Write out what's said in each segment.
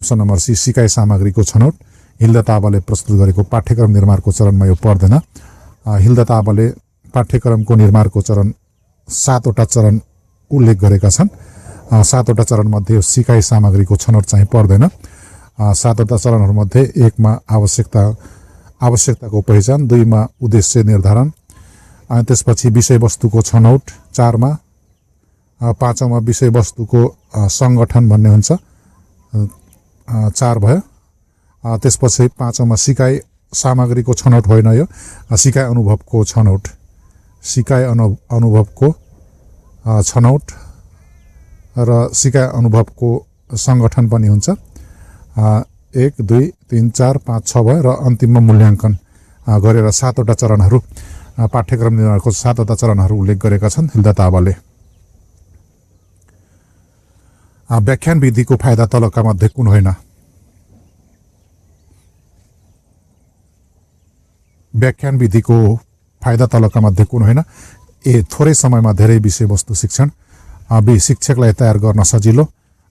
Option number C सिकाइ सामग्रीको छनौट हिल्दा ताबाले प्रस्तुत गरेको पाठ्यक्रम निर्माणको चरणमा यो पर्दैन। हिल्दा ताबाले पाठ्यक्रमको निर्माणको चरण 7वटा चरण उल्लेख गरेका छन्। 7वटा चरणमध्ये सिकाइ सामग्रीको छनौट चाहिँ पर्दैन। 7वटा चरणहरूमध्ये 1 मा आवश्यकताको पहिचान, 2 मा उद्देश्य निर्धारण, अनि त्यसपछि विषयवस्तुको छनौट 4 मा, 5 मा विषयवस्तुको सङ्गठन भन्ने हुन्छ 4 भयो। त्यसपछि 5 मा सिकाइ सामग्रीको छनौट होइन, यो सिकाइ अनुभवको छनौट, सिकाइ अनुभवको छनौट र सिकाइ अनुभवको सङ्गठन पनि हुन्छ। 1, 2, 3, 4, 5, 6 भयो र अन्तिममा मूल्याङ्कन गरेर 7वटा चरणहरू पाठ्यक्रम निर्माणको 7वटा चरणहरू उल्लेख गरेका छन् हिल्दा ताबाले। व्याख्यान विधिको फाइदा तलका मध्ये कुन होइन? व्याख्यान विधिको फाइदा तलका मध्ये कुन होइन? ए थोरै समयमा धेरै विषयवस्तु शिक्षण, बी शिक्षकलाई तयार गर्न सजिलो,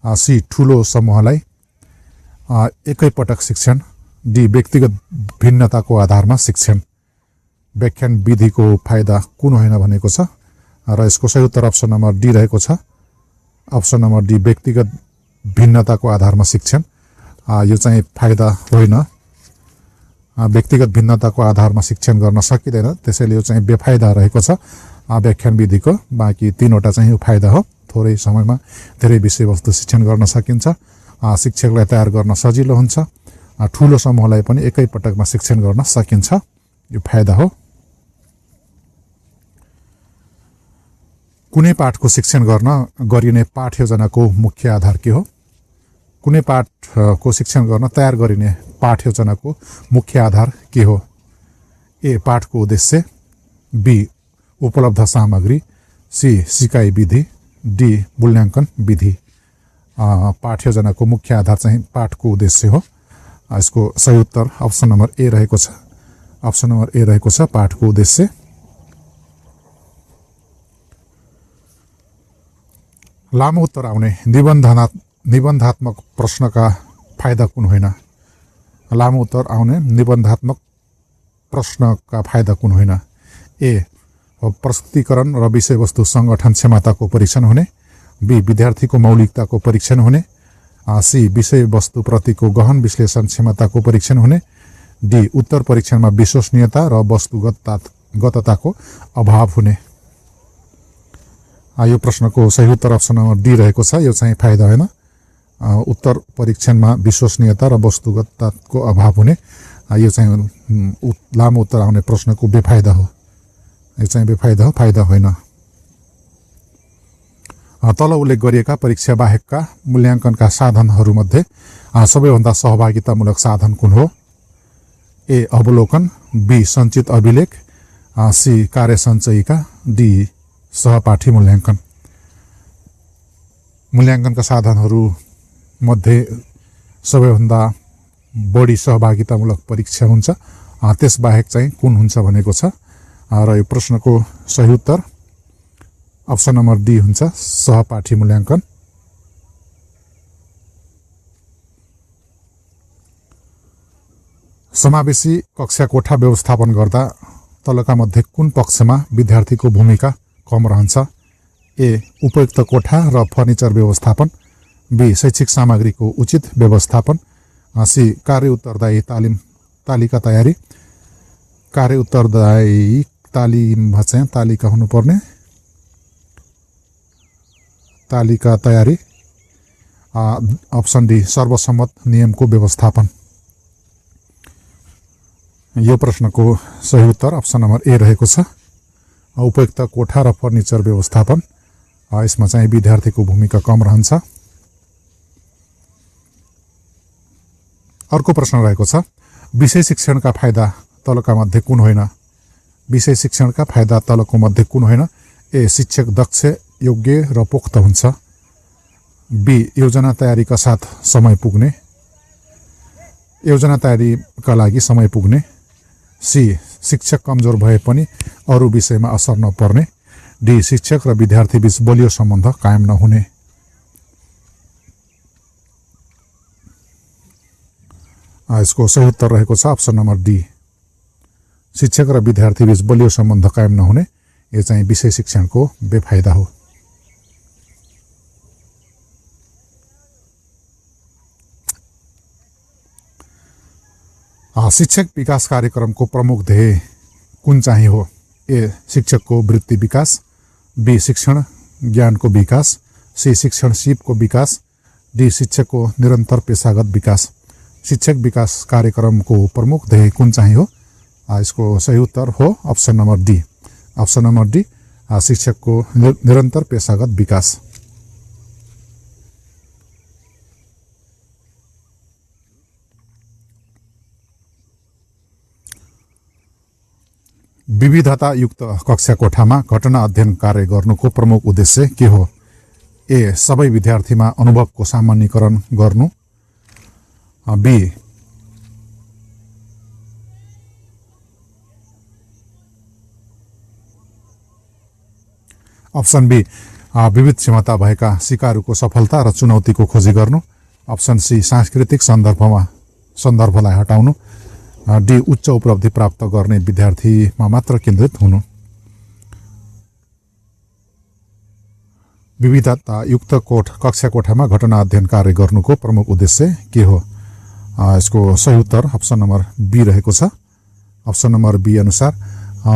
सी ठुलो समूहलाई एकैपटक शिक्षण, डी व्यक्तिगत भिन्नताको आधारमा शिक्षण। व्याख्यान विधिको फाइदा कुन होइन भनेको छ र यसको सही उत्तर अप्सन नम्बर डी रहेको छ। अप्सन नम्बर डी व्यक्तिगत भिन्नताको आधारमा शिक्षण, यो चाहिँ फाइदा होइन। व्यक्तिगत भिन्नताको आधारमा शिक्षण गर्न सकिँदैन, त्यसैले यो चाहिँ बेफाइदा रहेको छ व्याख्यान विधिको। बाँकी 3वटा चाहिँ यो फाइदा हो। थोरै समयमा धेरै विषयवस्तु शिक्षण गर्न सकिन्छ, शिक्षकलाई तयार गर्न सजिलो हुन्छ, ठुलो समूहलाई पनि एकैपटकमा शिक्षण गर्न सकिन्छ, यो फाइदा हो। कुनै पाठको शिक्षण गर्न गरिने पाठ योजनाको मुख्य आधार के हो? कुनै पाठको शिक्षण गर्न तयार गरिने पाठ योजनाको मुख्य आधार के हो? ए पाठको उद्देश्य, बी उपलब्ध सामग्री, सी सिकाइ विधि, डी मूल्याङ्कन विधि। पाठ योजनाको मुख्य आधार चाहिँ पाठको उद्देश्य हो। यसको सही उत्तर अप्सन नम्बर ए रहेको छ। अप्सन नम्बर ए रहेको छ पाठको उद्देश्य। लामो उत्तर आउने निबन्धात्मक प्रश्नका फाइदा कुन होइन? लामो उत्तर आउने निबन्धात्मक प्रश्नका फाइदा कुन होइन? ए प्रस्तुतीकरण र विषयवस्तु सङ्गठन क्षमताको परीक्षण हुने, बी विद्यार्थीको मौलिकताको परीक्षण हुने, सी विषयवस्तुप्रतिको गहन विश्लेषण क्षमताको परीक्षण हुने, डी उत्तर परीक्षणमा विश्वसनीयता र वस्तुगतताको अभाव हुने। यो प्रश्नको सही उत्तर अप्सन नम्बर डी रहेको छ। यो चाहिँ फाइदा होइन। उत्तर परीक्षणमा विश्वसनीयता र वस्तुगतताको अभाव हुने, यो चाहिँ लामो उत्तर आउने प्रश्नको बेफाइदा हो। यो चाहिँ बेफाइदा हो, फाइदा होइन। तल उल्लेख गरिएका परीक्षा बाहेकका मूल्याङ्कनका साधनहरूमध्ये सबैभन्दा सहभागितामूलक साधन कुन हो? ए अवलोकन, बी सञ्चित अभिलेख, सी कार्य सञ्चयिका, डी सहपाठी मूल्याङ्कन। मूल्याङ्कनका साधनहरूमध्ये सबैभन्दा बढी सहभागितामूलक परीक्षा हुन्छ, त्यसबाहेक चाहिँ कुन हुन्छ भनेको छ र यो प्रश्नको सही उत्तर अप्सन नम्बर डी हुन्छ सहपाठी मूल्याङ्कन। समावेशी कक्षा कोठा व्यवस्थापन गर्दा तलका मध्ये कुन पक्षमा विद्यार्थीको भूमिका कम रहन्छ? ए उपयुक्त कोठा र फर्निचर व्यवस्थापन, बी शैक्षिक सामग्रीको उचित व्यवस्थापन, सी कार्य उत्तरदायी तालिका तयारी, कार्य उत्तरदायी तालिम चाहिँ तालिका हुनुपर्ने, तालिका तयारी, अप्सन डी सर्वसम्मत नियमको व्यवस्थापन। यो प्रश्नको सही उत्तर अप्सन नम्बर ए रहेको छ उपयुक्त कोठा र फर्निचर व्यवस्थापन। यसमा चाहिँ विद्यार्थीको भूमिका कम रहन्छ। अर्को प्रश्न रहेको छ विषय शिक्षणका फाइदा तलका मध्ये कुन होइन? विषय शिक्षणका फाइदा तलको मध्ये कुन होइन? ए शिक्षक दक्ष, योग्य र पोख्त हुन्छ, बी योजना तयारीका साथ समय पुग्ने, योजना तयारीका लागि समय पुग्ने, सी शिक्षक कमजोर भए पनि अरू विषयमा असर नपर्ने, डी शिक्षक र विद्यार्थी बीच बलियो सम्बन्ध कायम नहुने। यसको सही उत्तर रहेको छ अप्सन नम्बर डी। शिक्षक र विद्यार्थी बीच बलियो सम्बन्ध कायम नहुने यो चाहिँ विषय शिक्षणको बेफाइदा हो। शिक्षक विकास कार्यक्रमको प्रमुख ध्येय कुन चाहिँ हो? ए शिक्षकको वृत्ति विकास, बी शिक्षण ज्ञानको विकास, सी शिक्षण सिपको विकास, डी शिक्षकको निरन्तर पेशागत विकास। शिक्षक विकास कार्यक्रमको प्रमुख ध्येय कुन चाहिँ हो? यसको सही उत्तर हो option number D. Option number D शिक्षकको निरन्तर पेशागत विकास। विविधतायुक्त कक्षा कोठामा घटना अध्ययन कार्य गर्नुको प्रमुख उद्देश्य के हो? ए सबै विद्यार्थीमा अनुभवको सामान्यीकरण गर्नु, बी अप्सन बी विविध क्षमता भएका सिकारुको सफलता र चुनौतीको खोजी गर्नु, अप्सन सी सांस्कृतिक सन्दर्भलाई हटाउनु, डी उच्च उपलब्धि प्राप्त गर्ने विद्यार्थीमा मात्र केन्द्रित हुनु। विविधतायुक्त कक्षा कोठामा घटना अध्ययन कार्य गर्नुको प्रमुख उद्देश्य के हो? यसको सही उत्तर अप्सन नम्बर बी रहेको छ। अप्सन नम्बर बी अनुसार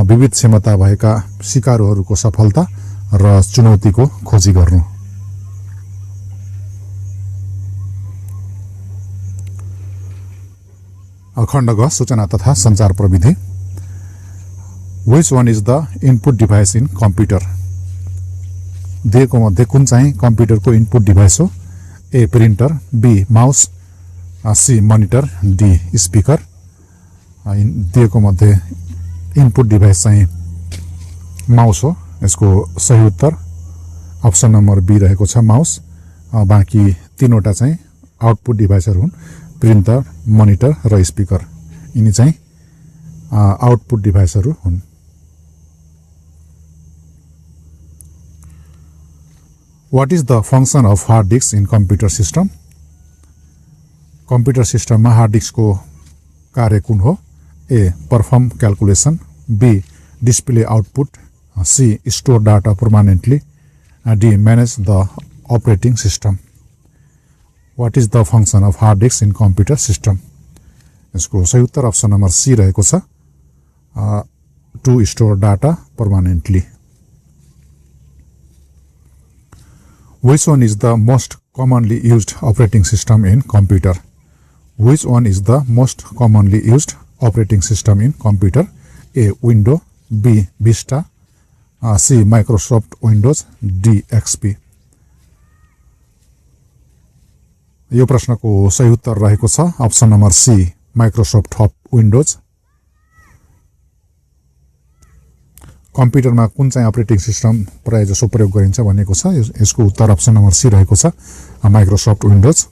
विविध क्षमता भएका सिकारुहरूको सफलता र चुनौतीको खोजी गर्नु। खण्ड ग सूचना तथा सञ्चार प्रविधि। Which one is the input device in computer? दिएको मध्ये कुन चाहिँ कम्प्युटरको इनपुट डिभाइस हो? A printer, B mouse, C monitor, D speaker. दिएको मध्ये इनपुट डिभाइस चाहिँ माउस हो। यसको सही उत्तर अप्सन नम्बर बी रहेको छ माउस। बाँकी तीनवटा चाहिँ आउटपुट डिभाइसहरू हुन्, प्रिन्टर, मोनिटर र स्पिकर। यिनी चाहिँ आउटपुट डिभाइसहरू हुन्। What is the function of hard disk in computer system? Computer सिस्टममा हार्ड डिस्कको कार्य कुन हो? A perform calculation, B display output, C store data permanently, D manage the operating system. What is the function of hard disk in computer system? यसको सही उत्तर option number C रहेको छ, to store data permanently. Which one is the most commonly used operating system in computer? Which one is the most commonly used operating system in computer? A. Windows, B. Vista, C. Microsoft Windows, D. XP। यो प्रश्नको सही उत्तर रहेको छ option number C Microsoft Windows. कम्प्युटरमा कुन चाहिँ operating system प्रायः जसो प्रयोग गरिन्छ भनेको छ, यसको उत्तर अप्सन नम्बर सी रहेको छ Microsoft Windows.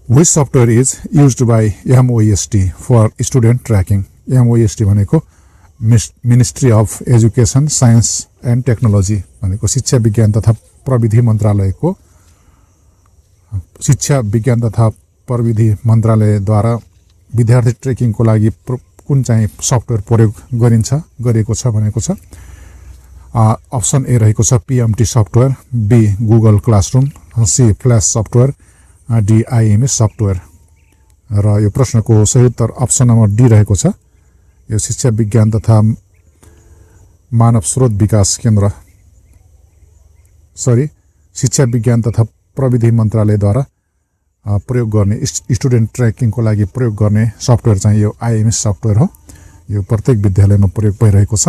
Which software is used by MOST for student tracking? MOST भनेको ministry of education science and technology भनेको शिक्षा विज्ञान तथा प्रविधि मन्त्रालयद्वारा विद्यार्थी ट्र्याकिङको लागि कुन चाहिँ सफ्टवेयर प्रयोग गरेको छ भनेको छ। अप्सन ए रहेको छ PMT software, B Google classroom, C flash software, D IMS software. र यो प्रश्नको सही उत्तर अप्सन नम्बर डी रहेको छ। यो शिक्षा विज्ञान तथा मानव स्रोत विकास केन्द्र शिक्षा विज्ञान तथा प्रविधि मन्त्रालयद्वारा प्रयोग गर्ने स्टुडेन्ट ट्र्याकिङको लागि प्रयोग गर्ने सफ्टवेयर चाहिँ यो IMS सफ्टवेयर हो। यो प्रत्येक विद्यालयमा प्रयोग भइरहेको छ।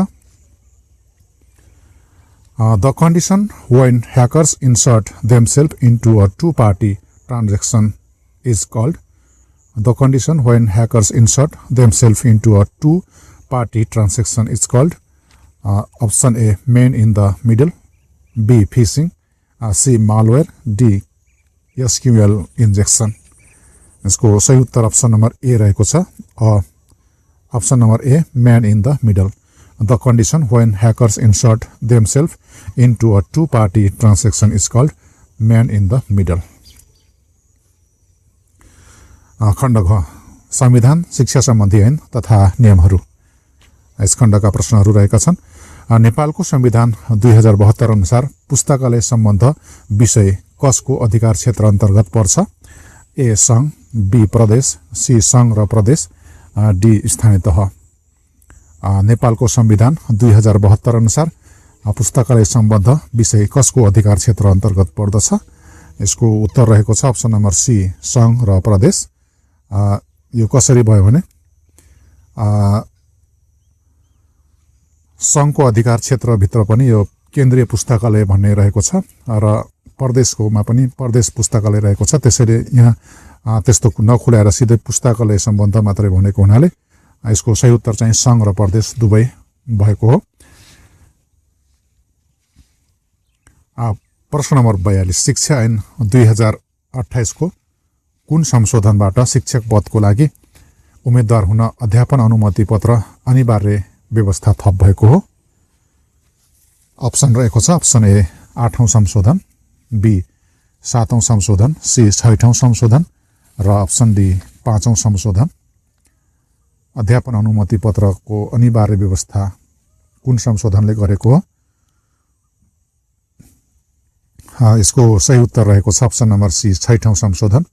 The condition when hackers insert themselves into a two party transaction is called? The condition when hackers insert themselves into a two party transaction is called? Option A man in the middle, B phishing, C malware, D SQL injection. इसको सही उत्तर option number A रहेको छ। Option number A man in the middle. The condition when hackers insert themselves into a two party transaction is called man in the middle. खण्ड घ संविधान शिक्षा सम्बन्धी ऐन तथा नियमहरू। यस खण्डका प्रश्नहरू रहेका छन्। नेपालको संविधान 2072 अनुसार पुस्तकालय सम्बन्ध विषय कसको अधिकार क्षेत्र अन्तर्गत पर्छ? ए संघ, बी प्रदेश, सी संघ र प्रदेश, डी स्थानीय तह। नेपालको संविधान 2072 अनुसार पुस्तकालय सम्बन्ध विषय कसको अधिकार क्षेत्र अन्तर्गत पर्दछ? यसको उत्तर रहेको छ अप्सन नम्बर सी संघ र प्रदेश। यो कसरी भयो भने संघको अधिकार क्षेत्रभित्र पनि यो केन्द्रीय पुस्तकालय भन्ने रहेको छ र प्रदेशकोमा पनि प्रदेश पुस्तकालय रहेको छ। त्यसैले यहाँ त्यस्तो नखुलाएर सिधै पुस्तकालय सम्बन्ध मात्रै भनेको हुनाले यसको सही उत्तर चाहिँ संघ र प्रदेश दुवै भएको हो। प्रश्न नम्बर 42 शिक्षा ऐन 2028 को कुन संशोधनबाट शिक्षक पदको लागि उम्मेदवार हुन अध्यापन अनुमति पत्र अनिवार्य व्यवस्था थप भएको हो? अप्सन रहेको छ अप्सन ए 8औं संशोधन, बी 7औं संशोधन, सी 6औं संशोधन र अप्सन डी 5औं संशोधन। अध्यापन अनुमति पत्रको अनिवार्य व्यवस्था कुन संशोधनले गरेको हो? यसको सही उत्तर रहेको छ अप्सन नम्बर सी 6औं संशोधन।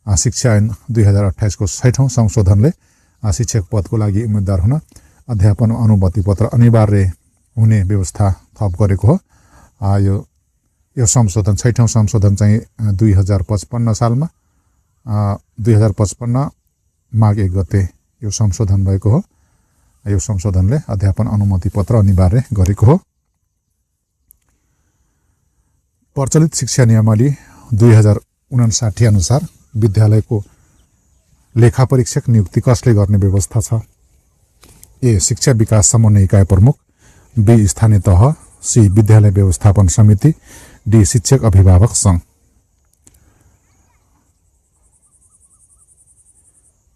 शिक्षा ऐन 2028 को 6औं संशोधनले शिक्षक पदको लागि उम्मेदवार हुन अध्यापन अनुमति पत्र अनिवार्य हुने व्यवस्था थप गरेको हो। यो संशोधन 6औं संशोधन चाहिँ 2055 सालमा 2055 माघ 1 गते यो संशोधन भएको हो। यो संशोधनले अध्यापन अनुमति पत्र अनिवार्य गरेको हो। प्रचलित शिक्षा नियमावली 2059 अनुसार विद्यालयको लेखा परीक्षक नियुक्ति कसले गर्ने व्यवस्था छ? ए शिक्षा विकास समन्वय इकाइ प्रमुख, बी स्थानीय तह, सी विद्यालय व्यवस्थापन समिति, डी शिक्षक अभिभावक संघ।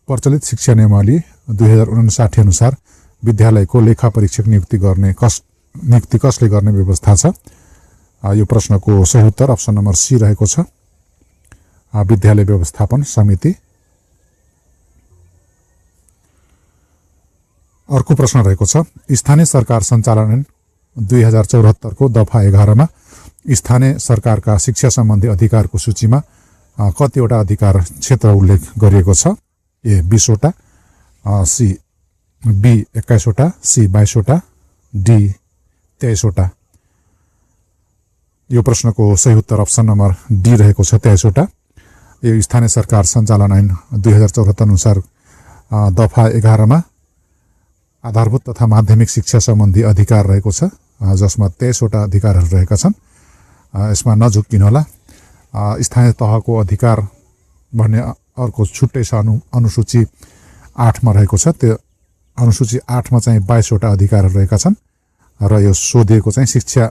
प्रचलित शिक्षा नियमावली 2059 अनुसार विद्यालयको लेखा परीक्षक नियुक्ति कसले गर्ने व्यवस्था छ? यो प्रश्नको सही उत्तर अप्सन नम्बर सी रहेको छ विद्यालय व्यवस्थापन समिति। अर्को प्रश्न रहेको छ स्थानीय सरकार सञ्चालन ऐन 2074 को दफा 11 मा स्थानीय सरकारका शिक्षा सम्बन्धी अधिकारको सूचीमा कतिवटा अधिकार क्षेत्र उल्लेख गरिएको छ? ए 20 वटा, सी बी 21 वटा, सी 22 वटा, डी 23 वटा। यो प्रश्नको सही उत्तर अप्सन नम्बर डी रहेको छ 23 वटा। यो स्थानीय सरकार सञ्चालन ऐन 2074 अनुसार दफा 11 मा आधारभूत तथा माध्यमिक शिक्षा सम्बन्धी अधिकार रहेको छ जसमा 23 वटा अधिकारहरू रहेका छन्। यसमा नझुक्किनु होला। स्थानीय तहको अधिकार भन्ने अर्को छुट्टै छ अनुसूची 8 मा रहेको छ। त्यो अनुसूची 8 मा चाहिँ 22 वटा अधिकारहरू रहेका छन् र यो सोधिएको चाहिँ शिक्षा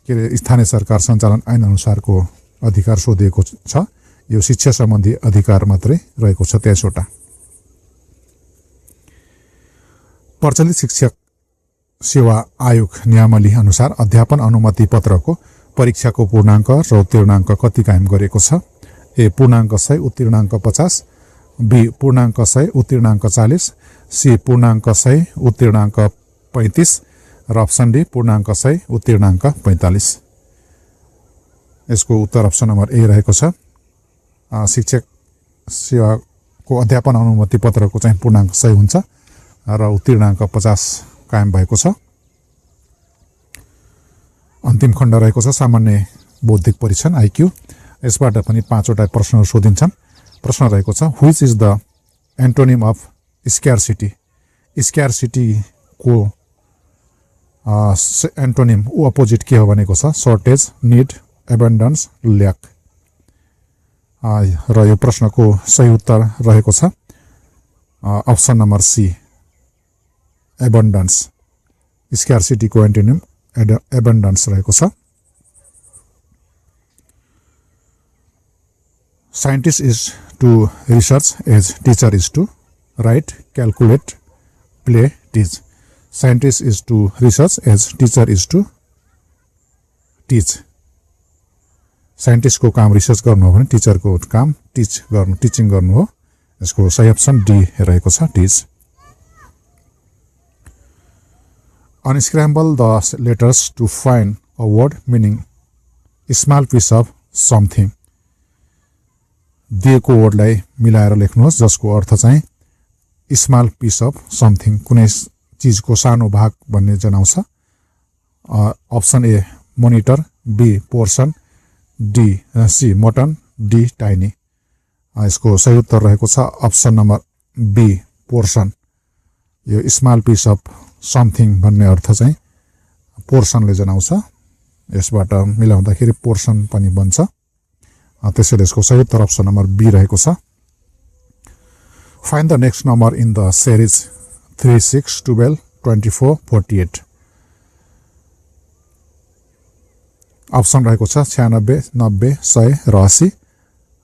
स्थानीय सरकार सञ्चालन ऐन अनुसारको अधिकार सोधिएको छ। यो शिक्षा सम्बन्धी अधिकार मात्रै रहेको छ 23 वटा। प्रचलित शिक्षक सेवा आयोग नियमावली अनुसार अध्यापन अनुमति पत्रको परीक्षाको पूर्णाङ्क र उत्तीर्णाङ्क कति कायम गरेको छ? ए पूर्णाङ्क 100 उत्तीर्णाङ्क 50, बी पूर्णाङ्क 100 उत्तीर्णाङ्क 40, सी पूर्णाङ्क 100 उत्तीर्णाङ्क 35 र अप्सन डी पूर्णाङ्क 100 उत्तीर्णाङ्क 45। यसको उत्तर अप्सन नम्बर ए रहेको छ। शिक्षक सेवाको अध्यापन अनुमति पत्रको चाहिँ पूर्णाङ्क 100 हुन्छ र उत्तीर्णाङ्क 50 कायम भएको छ। अन्तिम खण्ड रहेको छ सामान्य बौद्धिक परीक्षण आइक्यू। यसबाट पनि 5 वटा प्रश्नहरू सोधिन्छन्। प्रश्न रहेको छ व्हिच इज द एन्टोनिम अफ स्क्यारसिटी? स्क्यारसिटी को एन्टोनिम अपोजिट के हो भनेको छ सर्टेज, निड, एबन्डन्स, ल्याक। र यो प्रश्नको सही उत्तर रहेको छ option number C abundance. Scarcity को एन्टोनिम एबन्डन्स रहेको छ। Scientist is to research as teacher is to write, calculate, play, teach. Scientist is to research as teacher is to teach. साइन्टिस्टको काम रिसर्च गर्नु हो भने टिचरको काम टिचिङ गर्नु हो। यसको सही अप्सन डी रहेको छ, टिज। Unscramble the letters to find a word meaning small piece of something। दिएको वर्डलाई मिलाएर लेख्नुहोस् जसको अर्थ चाहिँ स्मल पिस अफ समथिङ, कुनै चीजको सानो भाग भन्ने जनाउँछ। Option A monitor, B portion, C mutton, D tiny. यसको सही उत्तर रहेको छ अप्सन नम्बर बी पोर्सन। यो स्मल पिस अफ समथिङ भन्ने अर्थ चाहिँ पोर्सनले जनाउँछ। यसबाट मिलाउँदाखेरि पोर्सन पनि बन्छ। त्यसैले यसको सही उत्तर अप्सन नम्बर बी रहेको छ। Find the next number in the series 3, 6, 12, 24, 48। Option रहेको छ 96, 90, 100 र 80।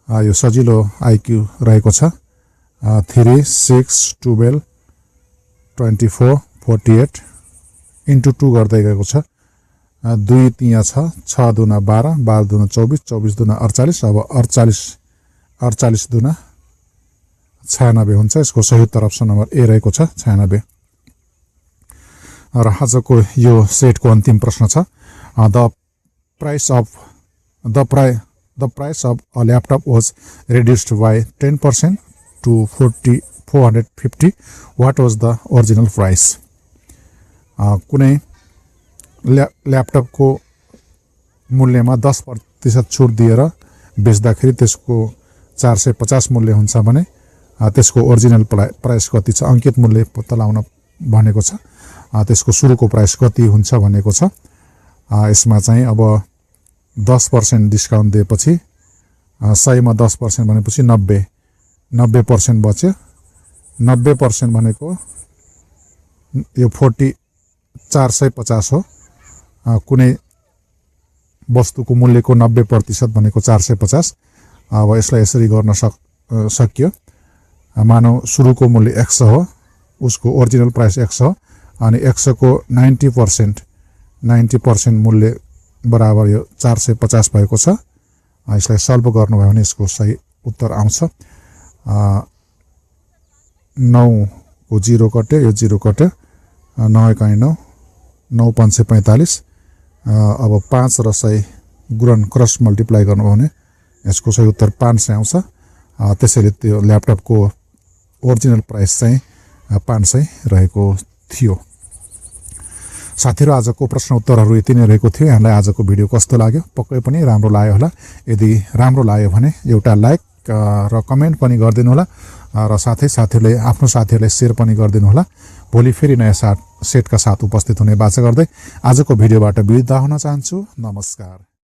यो सजिलो आइक्यू रहेको छ। 3, 6, 12, 24, 48 इन्टु 2 गर्दै गएको छ। 2 त्यहाँ छ, 6 दुना 12, 12 दुना 24, 24 दुना 48। अब 48 दुना 96 हुन्छ। यसको सही उत्तर अप्सन नम्बर ए रहेको छ 96। र आजको यो सेटको अन्तिम प्रश्न छ the price of a laptop was reduced by 10% to 450। What was the original price. कुनै ल्यापटपको मूल्यमा 10% छुट दिएर बेच्दाखेरि त्यसको 450 मूल्य हुन्छ भने त्यसको ओरिजिनल प्राइस कति छ, अङ्कित मूल्य पत्ता लगाउन भनेको छ। त्यसको सुरुको प्राइस कति हुन्छ भनेको छ। यसमा चाहिँ अब 10% डिस्काउन्ट दिएपछि 100 मा 10% भनेपछि 90% बच्यो। 90% भनेको यो 450 हो। कुनै वस्तुको मूल्यको 90% भनेको 450। अब यसलाई यसरी गर्न सकियो। मानौ सुरुको मूल्य 100 हो, उसको ओरिजिनल प्राइस 100 हो, अनि 100 को 90% मूल्य बराबर यो 450 भएको छ। यसलाई सल्भ गर्नुभयो भने यसको सही उत्तर आउँछ 9 को 0 कट्यो, यो 0 कट्यो, 9 एकाइ 9, 9 545। अब 5 र 100 गुणन क्रस मल्टिप्लाई गर्नुभयो भने यसको सही उत्तर 500 आउँछ। त्यसैले त्यो ल्यापटपको ओरिजिनल प्राइस चाहिँ 500 रहेको थियो। साथीहरु, आजको प्रश्न उत्तरहरू यति नै रहेको थियो। यहाँलाई आजको भिडियो कस्तो लाग्यो? पक्कै पनि राम्रो लाग्यो होला। यदि राम्रो लाग्यो भने एउटा लाइक र कमेन्ट पनि गरिदिनु होला र साथीहरुले आफ्नो साथीहरुलाई शेयर पनि गरिदिनु होला। भोलि फेरि नयाँ सेटका साथ उपस्थित हुने बाचा गर्दै आजको भिडियोबाट बिदा हुन चाहन्छु। नमस्कार।